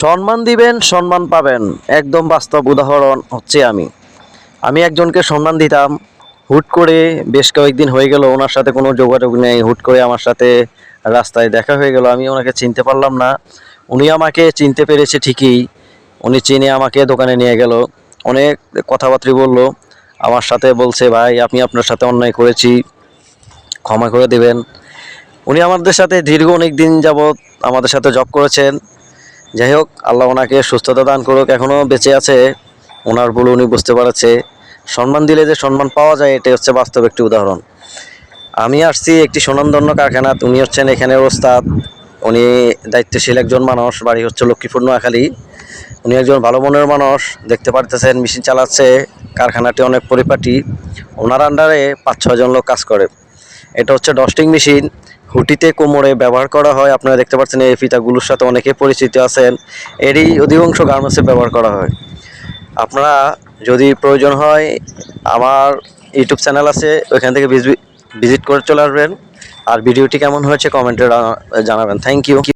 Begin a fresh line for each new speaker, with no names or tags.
সম্মান দিবেন, সম্মান পাবেন। একদম বাস্তব উদাহরণ হচ্ছে আমি একজনকে সম্মান দিতাম। হুট করে বেশ কয়েকদিন হয়ে গেল ওনার সাথে কোনো যোগাযোগ নেই। হুট করে আমার সাথে রাস্তায় দেখা হয়ে গেল, আমি ওনাকে চিনতে পারলাম না। উনি আমাকে চিনতে পেরেছে ঠিকই। উনি চিনে আমাকে দোকানে নিয়ে গেল, অনেক কথাবার্তা বললো। আমার সাথে বলছে, ভাই আমি আপনার সাথে অন্যায় করেছি, ক্ষমা করে দেবেন। উনি আমাদের সাথে দীর্ঘ অনেক দিন যাবৎ আমাদের সাথে জব করেছেন। যাই হোক, আল্লাহ ওনাকে সুস্থতা দান করুক, এখনও বেঁচে আছে। ওনার ভুল উনি বুঝতে পারছে। সম্মান দিলে যে সম্মান পাওয়া যায়, এটাই হচ্ছে বাস্তব একটি উদাহরণ। আমি আসছি একটি সুনামধন্য কারখানা, উনি হচ্ছেন এখানের ওস্তাদ। উনি দায়িত্বশীল একজন মানুষ, বাড়ি হচ্ছে লক্ষ্মীপুর নোয়াখালী। উনি একজন ভালো মনের মানুষ, দেখতে পারতেছেন মেশিন চালাচ্ছে। কারখানাটি অনেক পরিপাটি। ওনার আন্ডারে 5-6 জন লোক কাজ করে। এটা হচ্ছে ডস্টিং মেশিন, হুটিতে কোমরে ব্যবহার করা হয়। আপনারা দেখতে পাচ্ছেন এই ফিতাগুলোর সাথে অনেকে পরিচিত আছেন। এরই অধিকাংশ গার্মেন্টসে ব্যবহার করা হয়। আপনারা যদি প্রয়োজন হয়, আমার ইউটিউব চ্যানেল আছে, ওইখান থেকে ভিজিট করে চলে আসবেন। আর ভিডিওটি কেমন হয়েছে কমেন্টে জানাবেন। Thank you.